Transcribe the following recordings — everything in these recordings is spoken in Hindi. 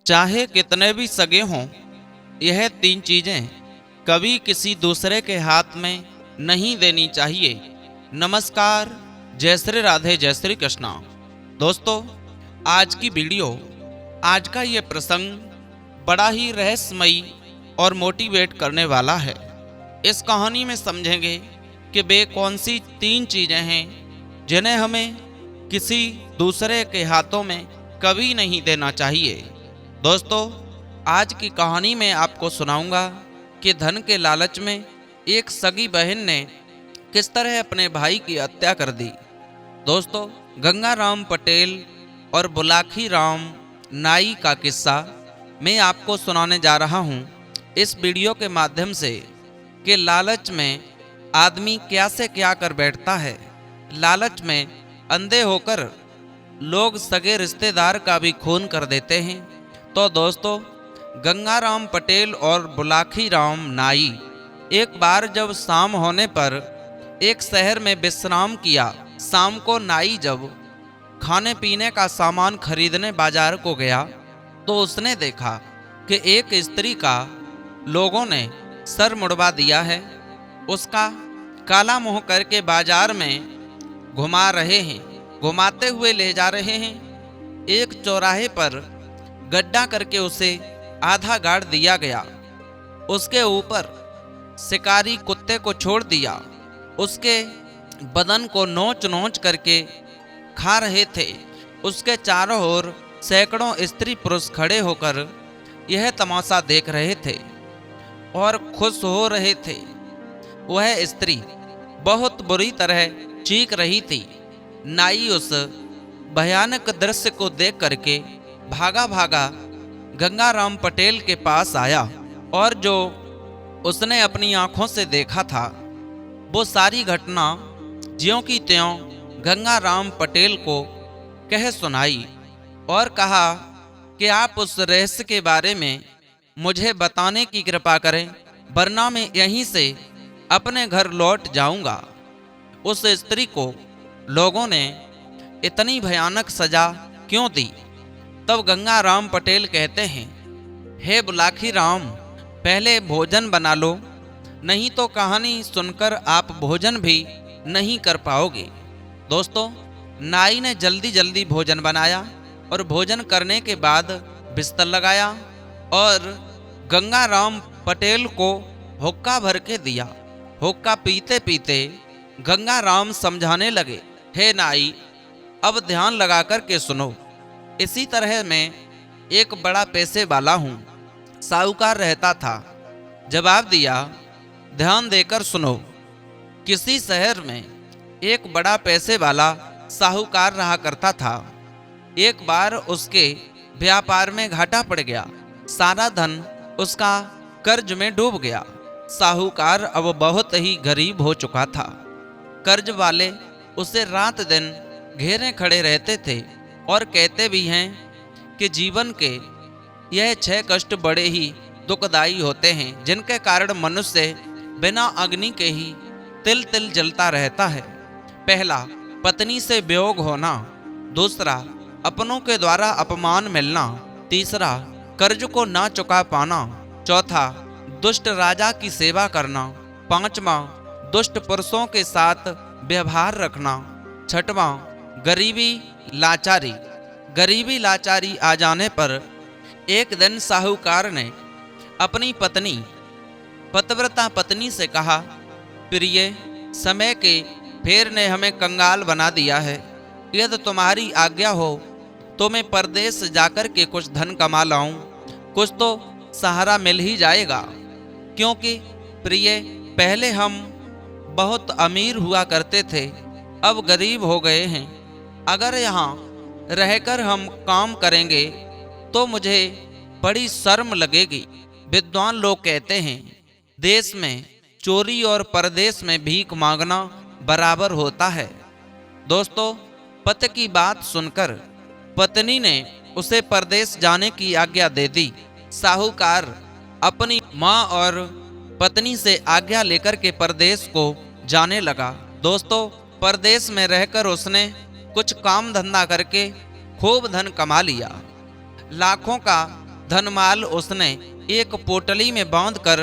चाहे कितने भी सगे हों, यह तीन चीजें कभी किसी दूसरे के हाथ में नहीं देनी चाहिए। नमस्कार, जय श्री राधे, जय श्री कृष्णा। दोस्तों, आज की वीडियो, आज का ये प्रसंग बड़ा ही रहस्यमयी और मोटिवेट करने वाला है। इस कहानी में समझेंगे कि वे कौन सी तीन चीजें हैं जिन्हें हमें किसी दूसरे के हाथों में कभी नहीं देना चाहिए। दोस्तों, आज की कहानी में आपको सुनाऊंगा कि धन के लालच में एक सगी बहन ने किस तरह अपने भाई की हत्या कर दी। दोस्तों, गंगाराम पटेल और बुलाखी राम नाई का किस्सा मैं आपको सुनाने जा रहा हूं इस वीडियो के माध्यम से कि लालच में आदमी क्या से क्या कर बैठता है। लालच में अंधे होकर लोग सगे रिश्तेदार का भी खून कर देते हैं। तो दोस्तों, गंगाराम पटेल और बुलाखी राम नाई एक बार जब शाम होने पर एक शहर में विश्राम किया। शाम को नाई जब खाने पीने का सामान खरीदने बाजार को गया तो उसने देखा कि एक स्त्री का लोगों ने सर मुड़वा दिया है। उसका काला मुंह करके बाजार में घुमा रहे हैं, घुमाते हुए ले जा रहे हैं। एक चौराहे पर गड्ढा करके उसे आधा गाड़ दिया गया। उसके ऊपर शिकारी कुत्ते को छोड़ दिया। उसके बदन को नोच नोच करके खा रहे थे। उसके चारों ओर सैकड़ों स्त्री पुरुष खड़े होकर यह तमाशा देख रहे थे और खुश हो रहे थे। वह स्त्री बहुत बुरी तरह चीख रही थी। नाई उस भयानक दृश्य को देख करके भागा भागा गंगाराम पटेल के पास आया और जो उसने अपनी आंखों से देखा था वो सारी घटना ज्यों की त्यों गंगाराम पटेल को कह सुनाई और कहा कि आप उस रहस्य के बारे में मुझे बताने की कृपा करें, वरना मैं यहीं से अपने घर लौट जाऊंगा। उस स्त्री को लोगों ने इतनी भयानक सजा क्यों दी? तब गंगाराम पटेल कहते हैं, हे बुलाखी राम, पहले भोजन बना लो, नहीं तो कहानी सुनकर आप भोजन भी नहीं कर पाओगे। दोस्तों, नाई ने जल्दी जल्दी भोजन बनाया और भोजन करने के बाद बिस्तर लगाया और गंगाराम पटेल को हुक्का भर के दिया। हुक्का पीते पीते गंगाराम समझाने लगे, हे नाई, अब ध्यान लगा कर के सुनो। इसी तरह मैं एक बड़ा पैसे वाला हूँ, साहूकार रहता था। जवाब दिया, ध्यान देकर सुनो। किसी शहर में एक बड़ा पैसे वाला साहूकार रहा करता था। एक बार उसके व्यापार में घाटा पड़ गया। सारा धन उसका कर्ज में डूब गया। साहूकार अब बहुत ही गरीब हो चुका था। कर्ज वाले उसे रात दिन घेरे खड़े रहते थे और कहते भी हैं कि जीवन के यह 6 कष्ट बड़े ही दुखदायी होते हैं, जिनके कारण मनुष्य बिना अग्नि के ही तिल तिल जलता रहता है। पहला, पत्नी से वियोग होना। दूसरा, अपनों के द्वारा अपमान मिलना। तीसरा, कर्ज को ना चुका पाना। चौथा, दुष्ट राजा की सेवा करना। पांचवा, दुष्ट पुरुषों के साथ व्यवहार रखना। छठवां, गरीबी लाचारी। गरीबी लाचारी आ जाने पर एक दिन साहूकार ने अपनी पत्नी, पतिव्रता पत्नी से कहा, प्रिय, समय के फेर ने हमें कंगाल बना दिया है। यदि तुम्हारी आज्ञा हो तो मैं परदेश जाकर के कुछ धन कमा लाऊं, कुछ तो सहारा मिल ही जाएगा। क्योंकि प्रिय, पहले हम बहुत अमीर हुआ करते थे, अब गरीब हो गए हैं। अगर यहाँ रहकर हम काम करेंगे तो मुझे बड़ी शर्म लगेगी। विद्वान लोग कहते हैं, देश में चोरी और परदेश में भीख मांगना बराबर होता है। दोस्तों, पति की बात सुनकर पत्नी ने उसे परदेश जाने की आज्ञा दे दी। साहूकार अपनी माँ और पत्नी से आज्ञा लेकर के परदेश को जाने लगा। दोस्तों, परदेश में रहकर उसने कुछ काम धंधा करके खूब धन कमा लिया। लाखों का धनमाल उसने एक पोटली में बांधकर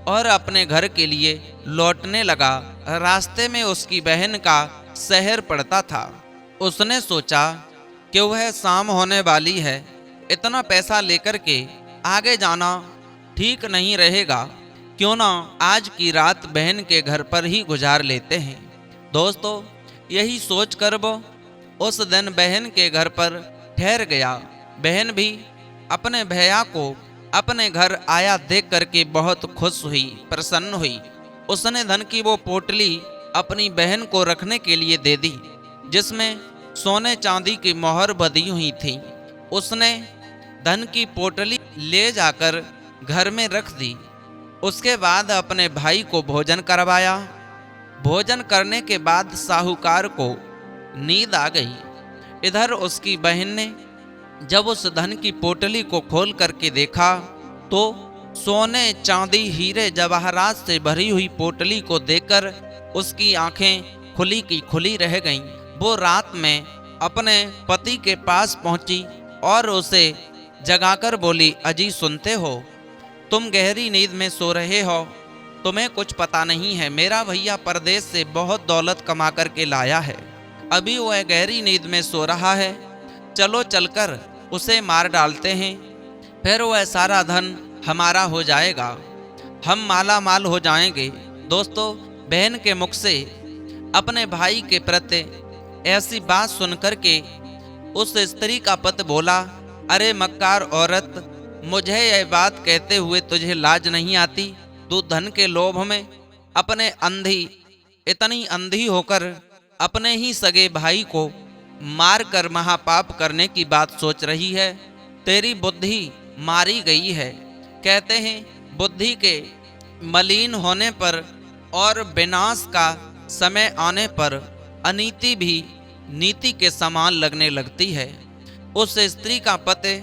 और अपने घर के लिए लौटने लगा। रास्ते में उसकी बहन का शहर पड़ता था। उसने सोचा कि वह शाम होने वाली है, इतना पैसा लेकर के आगे जाना ठीक नहीं रहेगा, क्यों ना आज की रात बहन के घर पर ही गुजार लेते हैं। दोस्तों, यही सोचकर वो उस दिन बहन के घर पर ठहर गया। बहन भी अपने भैया को अपने घर आया देख करके बहुत खुश हुई, प्रसन्न हुई। उसने धन की वो पोटली अपनी बहन को रखने के लिए दे दी, जिसमें सोने चांदी की मोहर बधी हुई थी। उसने धन की पोटली ले जाकर घर में रख दी। उसके बाद अपने भाई को भोजन करवाया। भोजन करने के बाद साहूकार को नींद आ गई। इधर उसकी बहन ने जब उस धन की पोटली को खोल करके देखा तो सोने चांदी हीरे जवाहरात से भरी हुई पोटली को देखकर उसकी आंखें खुली की खुली रह गईं। वो रात में अपने पति के पास पहुंची और उसे जगाकर बोली, अजी सुनते हो, तुम गहरी नींद में सो रहे हो, तुम्हें कुछ पता नहीं है, मेरा भैया परदेश से बहुत दौलत कमा करके लाया है, अभी वह गहरी नींद में सो रहा है, चलो चलकर उसे मार डालते हैं, फिर वह सारा धन हमारा हो जाएगा, हम माला माल हो जाएंगे। दोस्तों, बहन के मुख से अपने भाई के प्रति ऐसी बात सुनकर के उस स्त्री का पति बोला, अरे मक्कार औरत, मुझे यह बात कहते हुए तुझे लाज नहीं आती? तू धन के लोभ में इतनी अंधी होकर अपने ही सगे भाई को मार कर महापाप करने की बात सोच रही है। तेरी बुद्धि मारी गई है। कहते हैं बुद्धि के मलिन होने पर और विनाश का समय आने पर अनीति भी नीति के समान लगने लगती है। उस स्त्री का पति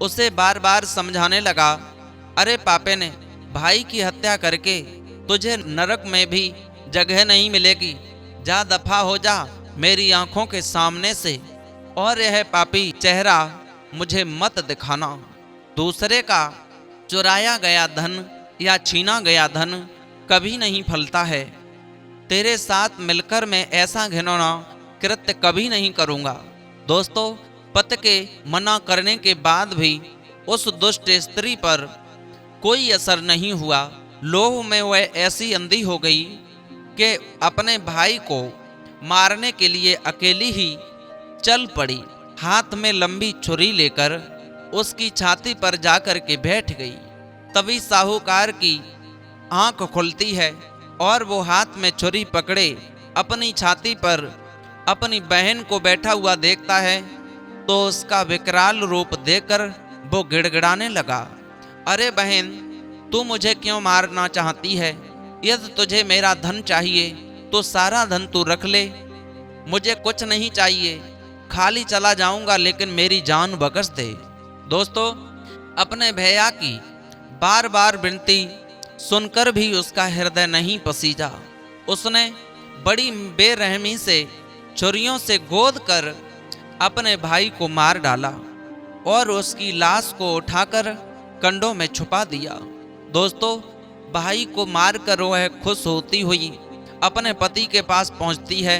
उसे बार बार समझाने लगा, अरे पापे ने, भाई की हत्या करके तुझे नरक में भी जगह नहीं मिलेगी, जा दफा हो जा मेरी आंखों के सामने से, और यह पापी चेहरा मुझे मत दिखाना। दूसरे का चुराया गया धन या छीना गया धन कभी नहीं फलता है। तेरे साथ मिलकर मैं ऐसा घिनौना कृत्य कभी नहीं करूँगा। दोस्तों, पति के मना करने के बाद भी उस दुष्ट स्त्री पर कोई असर नहीं हुआ। लोभ में वह ऐसी अंधी हो गई कि अपने भाई को मारने के लिए अकेली ही चल पड़ी। हाथ में लंबी छुरी लेकर उसकी छाती पर जाकर के बैठ गई। तभी साहूकार की आंख खुलती है और वो हाथ में छुरी पकड़े अपनी छाती पर अपनी बहन को बैठा हुआ देखता है तो उसका विकराल रूप देखकर वो गिड़गिड़ाने लगा, अरे बहन, तू मुझे क्यों मारना चाहती है? यदि तुझे मेरा धन चाहिए तो सारा धन तू रख ले, मुझे कुछ नहीं चाहिए, खाली चला जाऊंगा लेकिन मेरी जान बख्श दे। दोस्तों, अपने भैया की बार बार विनती सुनकर भी उसका हृदय नहीं पसीजा। उसने बड़ी बेरहमी से छुरियों से गोद कर अपने भाई को मार डाला और उसकी लाश को उठाकर कंडों में छुपा दिया। दोस्तों, भाई को मारकर वह खुश होती हुई अपने पति के पास पहुंचती है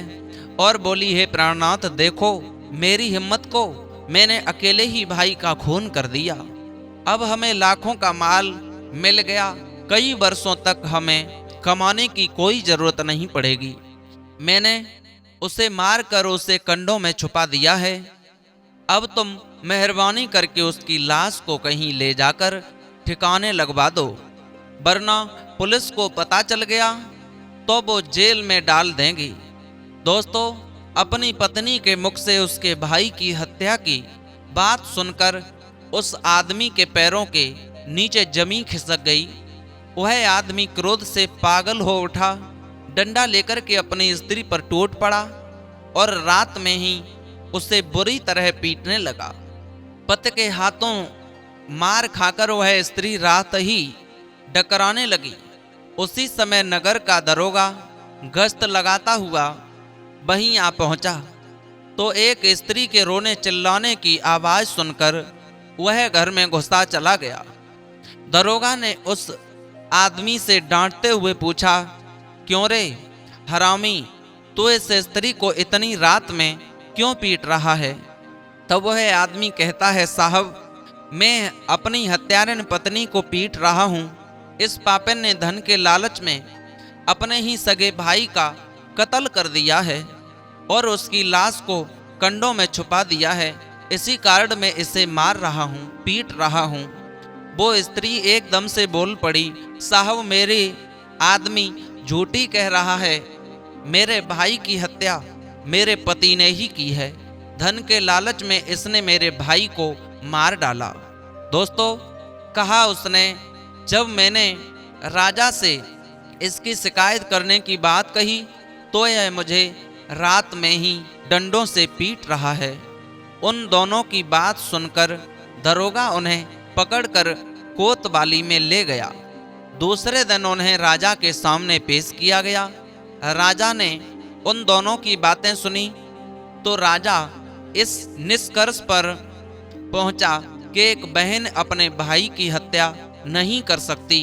और बोली, हे प्राणनाथ, देखो मेरी हिम्मत को, मैंने अकेले ही भाई का खून कर दिया। अब हमें लाखों का माल मिल गया, कई वर्षों तक हमें कमाने की कोई जरूरत नहीं पड़ेगी। मैंने उसे मारकर उसे कंडों में छुपा दिया है। अब तुम मेहरबानी करके उसकी लाश को कहीं ले जाकर ठिकाने लगवा दो, वरना पुलिस को पता चल गया तो वो जेल में डाल देंगी। दोस्तों, अपनी पत्नी के मुख से उसके भाई की हत्या की बात सुनकर उस आदमी के पैरों के नीचे जमीन खिसक गई। वह आदमी क्रोध से पागल हो उठा, डंडा लेकर के अपनी स्त्री पर टूट पड़ा और रात में ही उसे बुरी तरह पीटने लगा। पति के हाथों मार खाकर वह स्त्री रात ही डकराने लगी। उसी समय नगर का दरोगा गश्त लगाता हुआ वहीं आ पहुंचा तो एक स्त्री के रोने चिल्लाने की आवाज सुनकर वह घर में घुसा चला गया। दरोगा ने उस आदमी से डांटते हुए पूछा, क्यों रे हरामी, तू इस स्त्री को इतनी रात में क्यों पीट रहा है? तब वह आदमी कहता है, साहब मैं अपनी हत्यारिन पत्नी को पीट रहा हूँ। इस पापन ने धन के लालच में अपने ही सगे भाई का कत्ल कर दिया है और उसकी लाश को कंडों में छुपा दिया है। इसी कारण मैं इसे मार रहा हूँ, पीट रहा हूँ। वो स्त्री एकदम से बोल पड़ी, साहब मेरे आदमी झूठी कह रहा है। मेरे भाई की हत्या मेरे पति ने ही की है। धन के लालच में इसने मेरे भाई को मार डाला। दोस्तों, कहा उसने, जब मैंने राजा से इसकी शिकायत करने की बात कही तो यह मुझे रात में ही डंडों से पीट रहा है। उन दोनों की बात सुनकर दरोगा उन्हें पकड़कर कोतवाली में ले गया। दूसरे दिन उन्हें राजा के सामने पेश किया गया। राजा ने उन दोनों की बातें सुनी तो राजा इस निष्कर्ष पर पहुंचा कि एक बहन अपने भाई की हत्या नहीं कर सकती।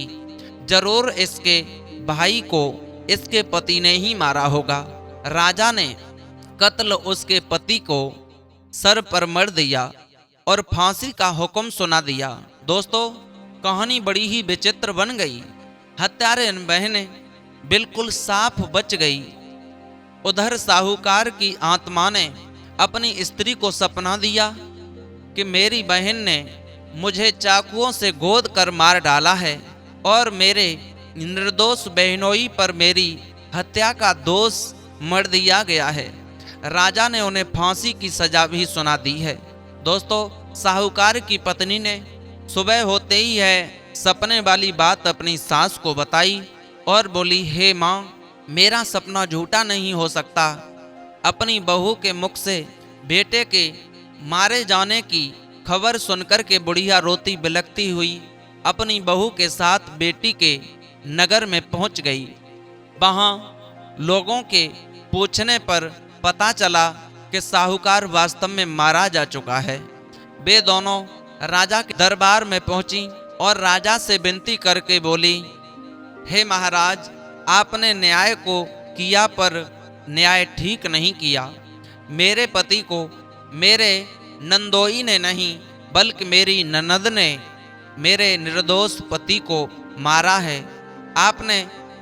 जरूर इसके भाई को इसके पति ने ही मारा होगा। राजा ने कत्ल उसके पति को सर पर मर दिया और फांसी का हुक्म सुना दिया। दोस्तों, कहानी बड़ी ही विचित्र बन गई। हत्यारिन बहन बिल्कुल साफ बच गई। उधर साहूकार की आत्मा ने अपनी स्त्री को सपना दिया कि मेरी बहन ने मुझे चाकुओं से गोद कर मार डाला है और मेरे निर्दोष बहनोई पर मेरी हत्या का दोष मढ़ दिया गया है। राजा ने उन्हें फांसी की सजा भी सुना दी है। दोस्तों, साहूकार की पत्नी ने सुबह होते ही है सपने वाली बात अपनी सास को बताई और बोली, हे माँ, मेरा सपना झूठा नहीं हो सकता। अपनी बहू के मुख से बेटे के मारे जाने की खबर सुनकर के बुढ़िया रोती बिलखती हुई अपनी बहू के साथ बेटी के नगर में पहुंच गई। वहां लोगों के पूछने पर पता चला कि साहूकार वास्तव में मारा जा चुका है। वे दोनों राजा के दरबार में पहुंची और राजा से विनती करके बोली, हे महाराज, आपने न्याय को किया पर न्याय ठीक नहीं किया। मेरे पति को मेरे नंदोई ने नहीं बल्कि मेरी ननद ने मेरे निर्दोष पति को मारा है। आपने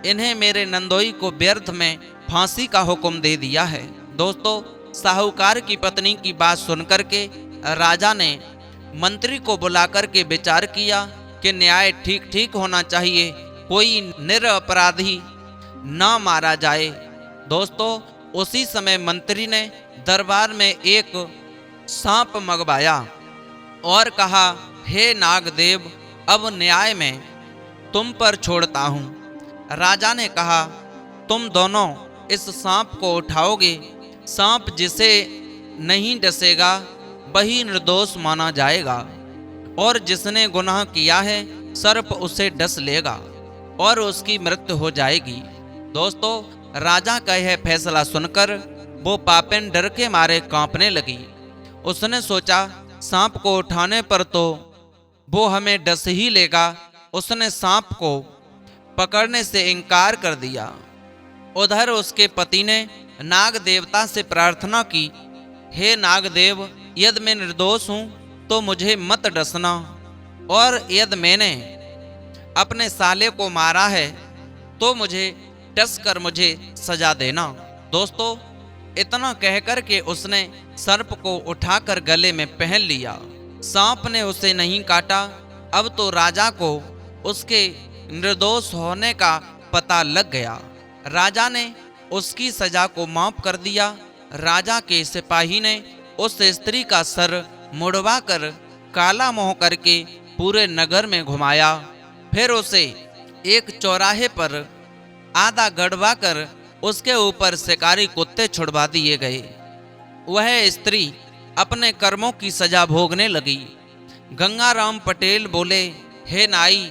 इन्हें मेरे नंदोई को व्यर्थ में फांसी का हुक्म दे दिया है। दोस्तों, साहूकार की पत्नी की बात सुनकर के राजा ने मंत्री को बुलाकर के विचार किया कि न्याय ठीक ठीक होना चाहिए, कोई निरपराधी ना मारा जाए। दोस्तों, उसी समय मंत्री ने दरबार में एक सांप मंगवाया और कहा, हे नागदेव, अब न्याय में तुम पर छोड़ता हूँ। राजा ने कहा, तुम दोनों इस सांप को उठाओगे। सांप जिसे नहीं डसेगा वही निर्दोष माना जाएगा और जिसने गुनाह किया है सर्प उसे डस लेगा और उसकी मृत्यु हो जाएगी। दोस्तों, राजा का यह फैसला सुनकर वो पापिन डर के मारे कांपने लगी। उसने सोचा, सांप को उठाने पर तो वो हमें डस ही लेगा। उसने सांप को पकड़ने से इनकार कर दिया। उधर उसके पति ने नाग देवता से प्रार्थना की, हे नागदेव, यदि मैं निर्दोष हूँ तो मुझे मत डसना और यदि मैंने अपने साले को मारा है तो मुझे डस कर मुझे सजा देना। दोस्तों, इतना कहकर के उसने सर्प को उठाकर गले में पहन लिया। सांप ने उसे नहीं काटा। अब तो राजा को उसके निर्दोष होने का पता लग गया। राजा ने उसकी सजा को माफ कर दिया। राजा के सिपाही ने उस स्त्री का सर मुड़वा कर काला मोह करके पूरे नगर में घुमाया। फिर उसे एक चौराहे पर आधा गड़वा कर उसके ऊपर शिकारी कुत्ते छुड़वा दिए गए। वह स्त्री अपने कर्मों की सजा भोगने लगी। गंगाराम पटेल बोले, हे नाई,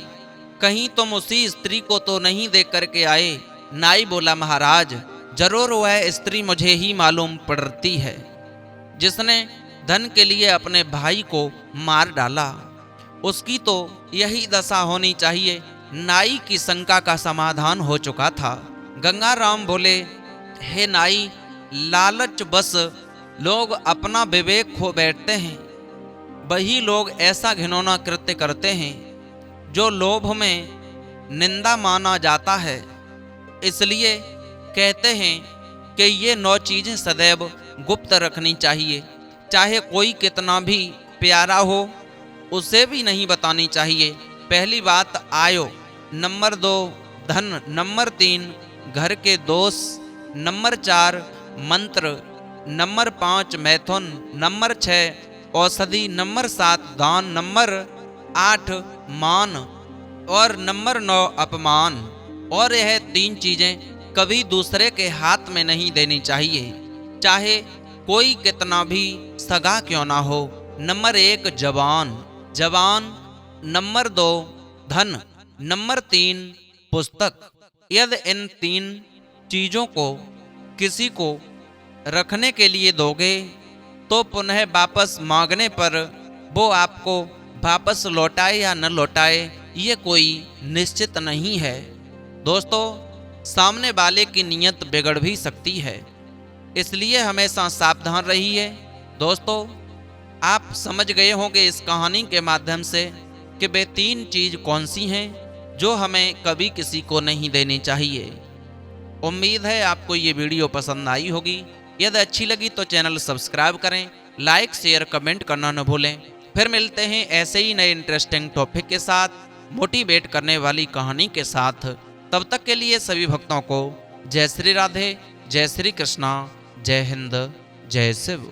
कहीं तुम उसी स्त्री को तो नहीं देख करके आए? नाई बोला, महाराज, जरूर वह स्त्री मुझे ही मालूम पड़ती है जिसने धन के लिए अपने भाई को मार डाला। उसकी तो यही दशा होनी चाहिए। नाई की शंका का समाधान हो चुका था। गंगाराम बोले, हे नाई, लालच बस लोग अपना विवेक खो बैठते हैं। वही लोग ऐसा घिनौना कृत्य करते हैं जो लोभ में निंदा माना जाता है। इसलिए कहते हैं कि ये 9 चीजें सदैव गुप्त रखनी चाहिए। चाहे कोई कितना भी प्यारा हो, उसे भी नहीं बतानी चाहिए। पहली बात आयो, नंबर 2 धन, नंबर 3 घर के दोष, नंबर 4 मंत्र, नंबर 5 मैथुन, नंबर 6 औषधि, नंबर 7 दान, नंबर 8 मान और नंबर 9 अपमान। और यह 3 चीजें कभी दूसरे के हाथ में नहीं देनी चाहिए, चाहे कोई कितना भी सगा क्यों ना हो। नंबर 1 जवान, नंबर 2 धन, नंबर 3 पुस्तक। यदि इन 3 चीजों को किसी को रखने के लिए दोगे तो पुनः वापस मांगने पर वो आपको वापस लौटाए या न लौटाए, ये कोई निश्चित नहीं है। दोस्तों, सामने वाले की नीयत बिगड़ भी सकती है, इसलिए हमेशा सावधान रहिए। दोस्तों, आप समझ गए होंगे इस कहानी के माध्यम से कि वे 3 चीज कौन सी हैं जो हमें कभी किसी को नहीं देनी चाहिए। उम्मीद है आपको ये वीडियो पसंद आई होगी। यदि अच्छी लगी तो चैनल सब्सक्राइब करें, लाइक शेयर कमेंट करना न भूलें। फिर मिलते हैं ऐसे ही नए इंटरेस्टिंग टॉपिक के साथ, मोटिवेट करने वाली कहानी के साथ। तब तक के लिए सभी भक्तों को जय श्री राधे, जय श्री कृष्णा, जय हिंद, जय शिव।